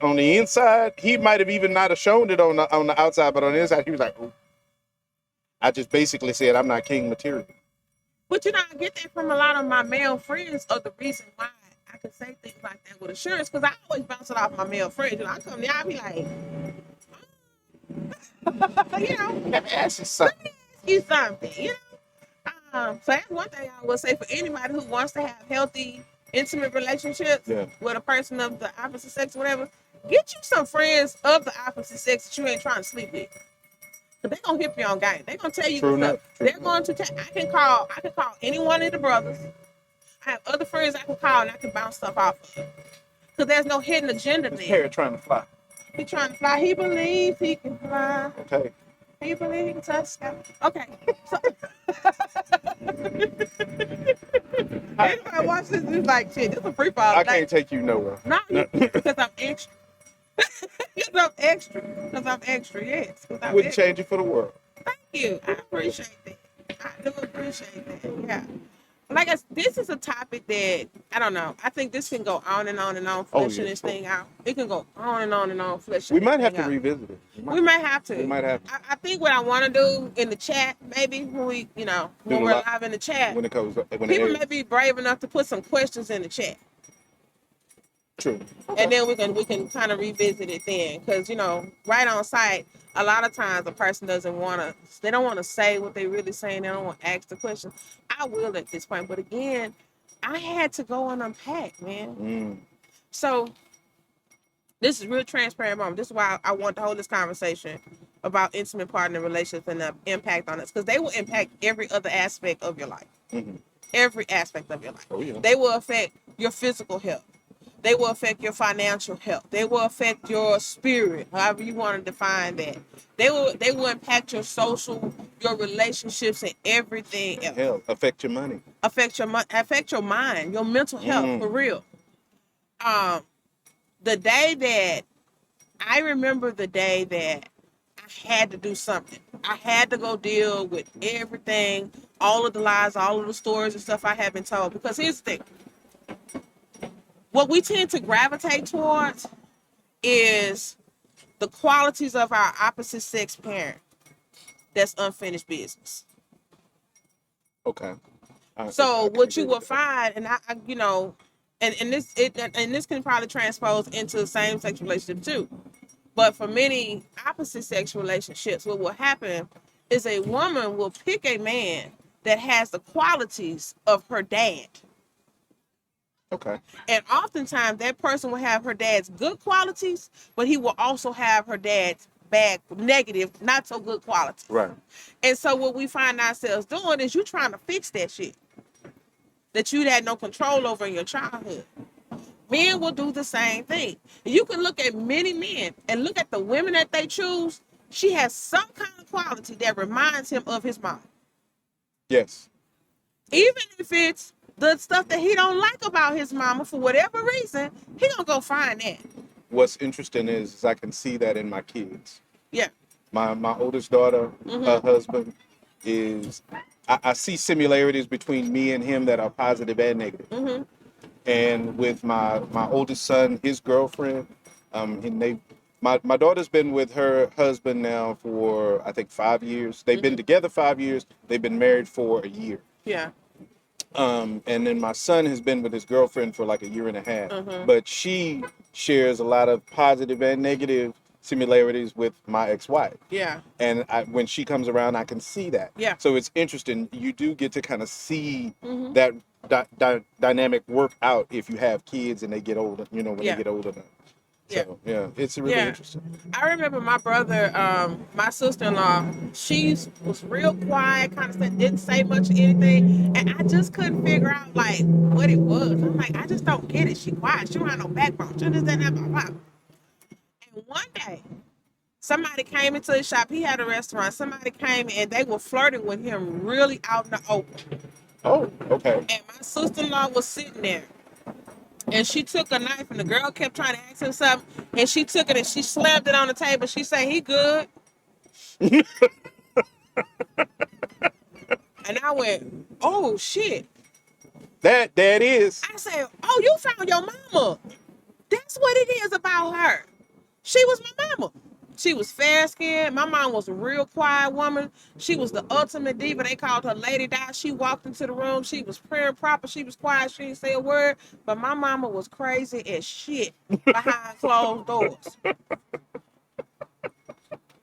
on the inside, he might have even not have shown it on the outside, but on the inside, he was like, "Ooh." I just basically said, I'm not king material. But you know, I get that from a lot of my male friends of the reason why I can say things like that with assurance, because I always bounce it off my male friends. You know, I come there, I be like, you know, Let me ask you something. you something, you know. So that's one thing I would say for anybody who wants to have healthy, intimate relationships with a person of the opposite sex or whatever. Get you some friends of the opposite sex that you ain't trying to sleep with. Cause they gonna hit you on game. They gonna tell you stuff. They're going to tell. I can call any one of the brothers. I have other friends I can call and I can bounce stuff off of. Cause there's no hidden agenda there. Harry trying to fly. He trying to fly. He believes he can fly. Okay. He believes he can touch sky. Okay. So, anybody watch this is like, shit, this is a free fall. I can't take you nowhere. No, because I'm extra. Because I'm extra, yes. Wouldn't change it for the world. Thank you. I appreciate that. I do appreciate that. Yeah. Like this is a topic that, I don't know. I think this can go on and on and on, fleshing this thing out. It can go on and on and on, fleshing We might have to revisit it. We might have to. We might have to. I think what I want to do in the chat, maybe, when we, when we're live in the chat, when it goes, people may be brave enough to put some questions in the chat. True. Okay. And then we can kind of revisit it then, because right on site, a lot of times a person they don't want to say what they really saying. They don't want to ask the question. I will at this point, but again, I had to go and unpack, man. So this is real transparent moment. This is why I want to hold this conversation about intimate partner relationships and the impact on us, because they will impact every other aspect of your life. Every aspect of your life. Oh, yeah. They will affect your physical health. They will affect your financial health. They will affect your spirit, however you want to define that. They will impact your social, your relationships, and everything else. Hell, affect your money. Affect your mind, your mental health, for real. The day that I remember the day that I had to do something. I had to go deal with everything, all of the lies, all of the stories and stuff I had been told. Because here's the thing. What we tend to gravitate towards is the qualities of our opposite sex parent. That's unfinished business. Okay. So what you will find, and and this can probably transpose into same sex relationship too. But for many opposite sex relationships, what will happen is a woman will pick a man that has the qualities of her dad. Okay. And oftentimes that person will have her dad's good qualities, but he will also have her dad's bad, negative, not so good qualities. Right. And so what we find ourselves doing is you trying to fix that shit that you had no control over in your childhood. Men will do the same thing. You can look at many men and look at the women that they choose. She has some kind of quality that reminds him of his mom. Yes. Even if it's the stuff that he don't like about his mama, for whatever reason, he gonna go find that. What's interesting is I can see that in my kids. Yeah. My oldest daughter, her husband is, I see similarities between me and him that are positive and negative. And with my oldest son, his girlfriend, and My daughter's been with her husband now for I think 5 years. They've been together 5 years. They've been married for a year. Yeah. And then my son has been with his girlfriend for like a year and a half. Mm-hmm. But she shares a lot of positive and negative similarities with my ex-wife. Yeah. And when she comes around, I can see that. Yeah. So it's interesting. You do get to kind of see Mm-hmm. that dynamic work out if you have kids and they get older, when they get older. So, it's really interesting. I remember my brother, my sister-in-law, she was real quiet, kind of didn't say much of anything. And I just couldn't figure out, like, what it was. I'm like, I just don't get it. She quiet. She don't have no backbone. She just doesn't have blah, blah. And one day, somebody came into the shop. He had a restaurant. Somebody came and they were flirting with him really out in the open. Oh, okay. And my sister-in-law was sitting there. And she took a knife, and the girl kept trying to ask him something, and she took it and she slammed it on the table. She said, "He good." And I went, "Oh shit." That is. I said, "Oh, you found your mama. That's what it is about her. She was my mama. She was fair-skinned. My mom was a real quiet woman. She was the ultimate diva. They called her Lady Di. She walked into the room. She was prim proper. She was quiet. She didn't say a word. But my mama was crazy as shit behind closed doors.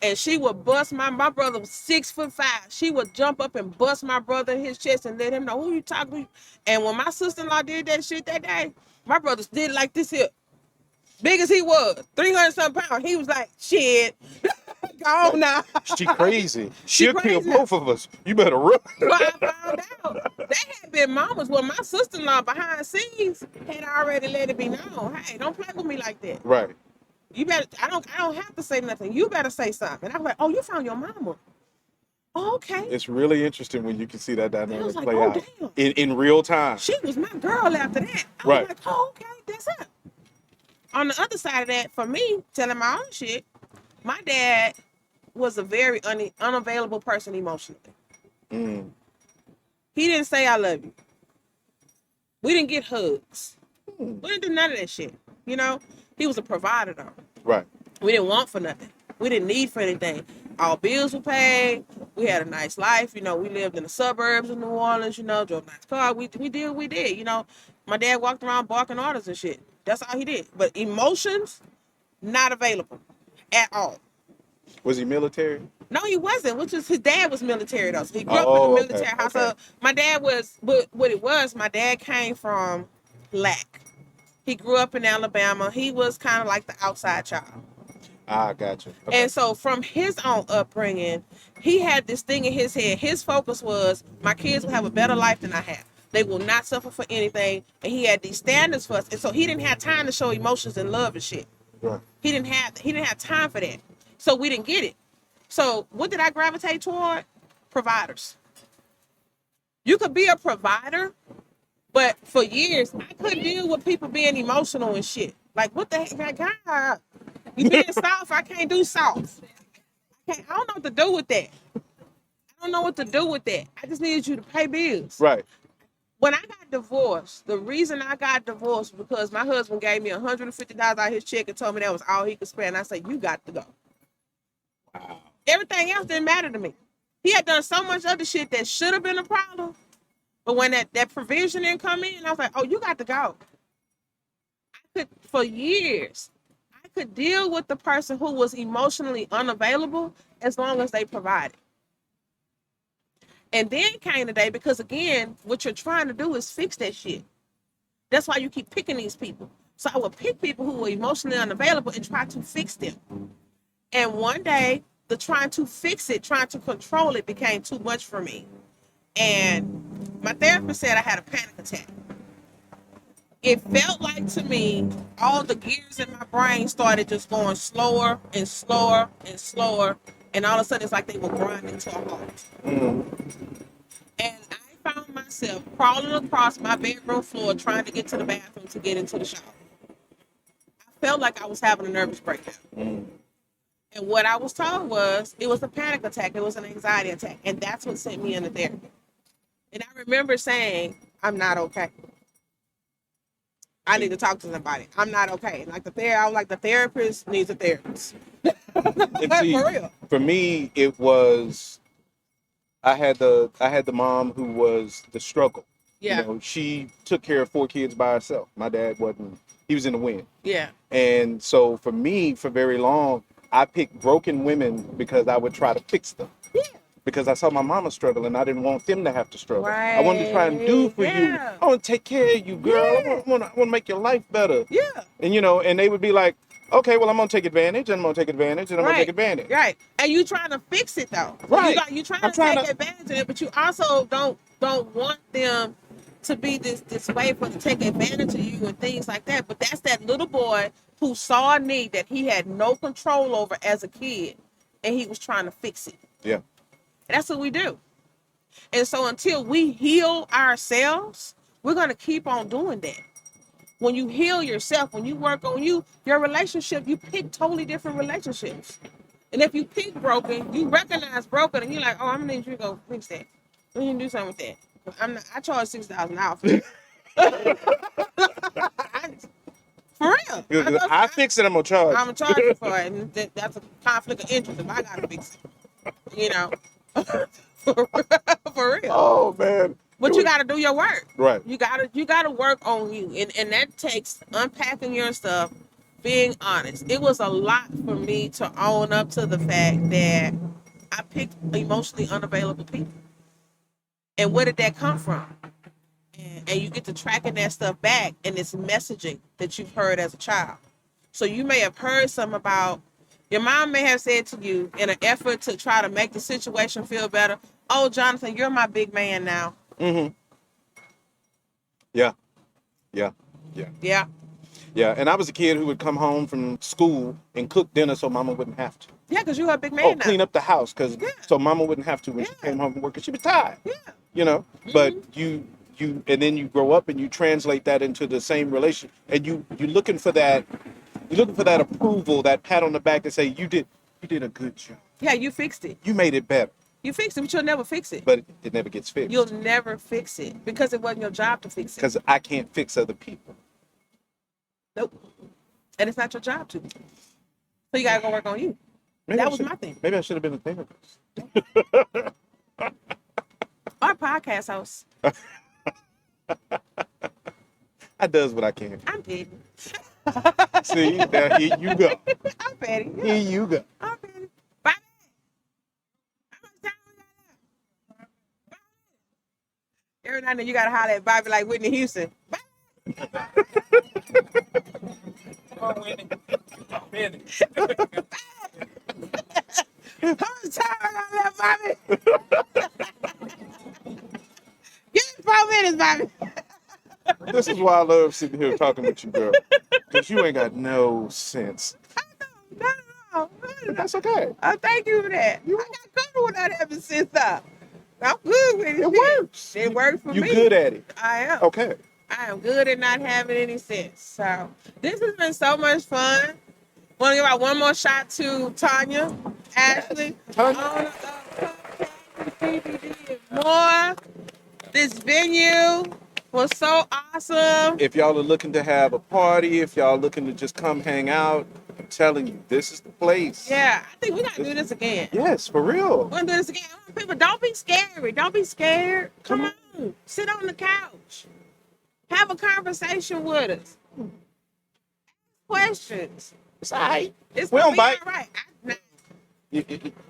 And she would bust my brother was 6'5". She would jump up and bust my brother in his chest and let him know who you talking to. And when my sister-in-law did that shit that day, my brothers did like this here. Big as he was, 300-something pounds. He was like, shit, go on now. She crazy. She'll kill crazy now. both of us. You better run. Well, I found out they had been mamas. Well, my sister-in-law behind the scenes had already let it be known. Hey, don't play with me like that. Right. You better. I don't have to say nothing. You better say something. And I was like, oh, you found your mama. Oh, okay. It's really interesting when you can see that dynamic like, play oh, out damn. in real time. She was my girl after that. I Right. was like, oh, okay, that's it. On the other side of that, for me, telling my own shit, my dad was a very unavailable person emotionally. Mm. He didn't say I love you. We didn't get hugs. We didn't do none of that shit. He was a provider though. Right. We didn't want for nothing. We didn't need for anything. Our bills were paid. We had a nice life. We lived in the suburbs of New Orleans, drove a nice car. We did what we did. My dad walked around barking orders and shit. That's all he did. But emotions, not available at all. Was he military? No, he wasn't. His dad was military though. So he grew up in a military house. Okay. So my dad was, what it was, my dad came from lack. He grew up in Alabama. He was kind of like the outside child. Ah, gotcha. Okay. And so from his own upbringing, he had this thing in his head. His focus was, my kids will have a better life than I have. They will not suffer for anything. And he had these standards for us. And so he didn't have time to show emotions and love and shit. Right. He didn't have time for that. So we didn't get it. So what did I gravitate toward? Providers. You could be a provider, but for years, I couldn't deal with people being emotional and shit. Like, what the heck? Like, God, you being soft, I can't do soft. I don't know what to do with that. I just needed you to pay bills. Right. When I got divorced, the reason I got divorced was because my husband gave me $150 out of his check and told me that was all he could spend. I said, you got to go. Wow. Everything else didn't matter to me. He had done so much other shit that should have been a problem. But when that provision didn't come in, I was like, oh, you got to go. For years, I could deal with the person who was emotionally unavailable as long as they provided. And then came the day, because again, what you're trying to do is fix that shit. That's why you keep picking these people. So I would pick people who were emotionally unavailable and try to fix them. And one day, the trying to fix it, trying to control it became too much for me. And my therapist said I had a panic attack. It felt like to me, all the gears in my brain started just going slower and slower and slower. And all of a sudden, it's like they were grinding to a halt. And I found myself crawling across my bedroom floor trying to get to the bathroom to get into the shower. I felt like I was having a nervous breakdown. And what I was told was, it was a panic attack. It was an anxiety attack. And that's what sent me into therapy. And I remember saying, I'm not okay. I need to talk to somebody. I'm not okay. Like I was like the therapist needs a therapist. And see, For real. for me, it was I had the mom who was the struggle. Yeah. You know, she took care of 4 kids by herself. My dad wasn't. He was in the wind. Yeah. And so for me, for very long, I picked broken women because I would try to fix them. Yeah. Because I saw my mama struggle and I didn't want them to have to struggle. Right. I wanted to try and do for you. Yeah. I want to take care of you, girl. Yeah. I want to make your life better. Yeah. And, you know, and they would be like, okay, well, I'm going to take advantage and I'm going to take advantage and I'm going to Right. take advantage. Right. And you trying to fix it though. Right. You trying I'm to trying take to- advantage of it, but you also don't want them to be this way for to take advantage of you and things like that. But that's that little boy who saw a need that he had no control over as a kid, and he was trying to fix it. Yeah. And that's what we do. And so until we heal ourselves, we're gonna keep on doing that. When you heal yourself, when you work on you, your relationship, you pick totally different relationships. And if you pick broken, you recognize broken, and you're like, oh, I'm gonna need you to go fix that. We need to do something with that. I charge $6,000 for it. For real. I fix it, I'm going to charge. I'm gonna charge you for it, and that's a conflict of interest if I gotta fix it. You know, for real. Oh, man. But you gotta do your work. Right. You gotta work on you, and that takes unpacking your stuff, being honest. It was a lot for me to own up to the fact that I picked emotionally unavailable people. And where did that come from? And you get to tracking that stuff back, and it's messaging that you've heard as a child. So you may have heard something about, your mom may have said to you in an effort to try to make the situation feel better, oh, Jonathan, you're my big man now. Mm-hmm. Yeah. Yeah. Yeah. Yeah. Yeah. And I was a kid who would come home from school and cook dinner so mama wouldn't have to. Yeah, because you're a big man Oh, now. clean up the house Yeah. so mama wouldn't have to when she Yeah. came home from work because she was tired. Yeah. You know, but you and then you grow up and you translate that into the same relation, and you're looking for that approval, that pat on the back to say you did a good job. Yeah, you fixed it. You made it better. You fixed it, but you'll never fix it. But it never gets fixed. You'll never fix it because it wasn't your job to fix it. Because I can't fix other people. Nope. And it's not your job to. So you gotta go work on you. Maybe That was my thing. Maybe I should have been a therapist. Our podcast host. I does what I can. I'm petty. See, now here you go. I'm petty. Yeah. Here you go. I'm petty. Bye. How much time we got left? Bye. Every night you gotta holler at Bobby like Whitney Houston. Bye. Come on, Whitney. Whitney. How much time I got left, Bobby? Give me 4 minutes, Bobby. This is why I love sitting here talking with you, girl. Because you ain't got no sense. No. That's okay. Thank you for that. I got comfortable without having sense though. I'm good with it. It works. It works for You me. good at it. I am. Okay. I am good at not having any sense. So this has been so much fun. Want to give out one more shot to Tonya, Ashley, Tonya. on DVD and more. This venue was so awesome. If y'all are looking to have a party, if y'all are looking to just come hang out, I'm telling you, this is the place. Yeah, I think we gotta do this again. Yes, for real. We're gonna do this again. People, don't be scary. Don't be scared. Come on. Sit on the couch. Have a conversation with us. Questions. It's all right. It's We gonna don't be bite. all right.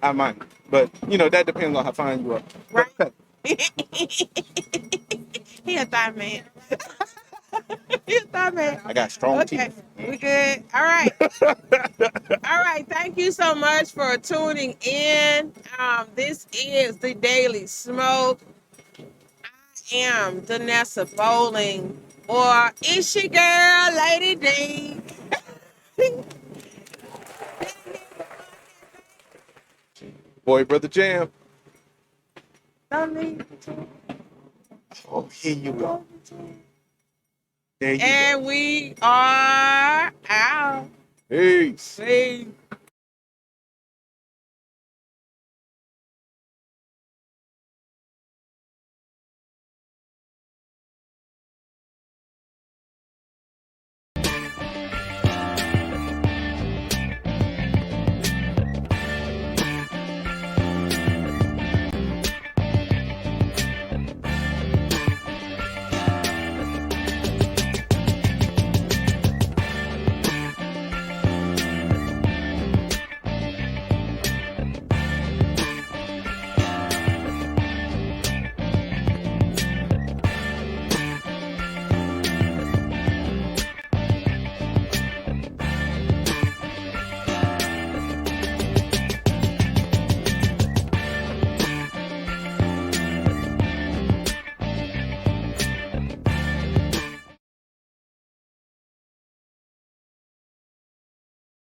I might. But, that depends on how fine you are. Right. Okay. He a thigh man. He a thigh man. I got strong Okay, teeth. we good. All right. All right. Thank you so much for tuning in. This is the Daily Smoke. I am Danessa Bowling, or is she girl, Lady D? Boy, Brother Jam. Don't need Oh, here you go. There you And we are out. go. Peace. Peace.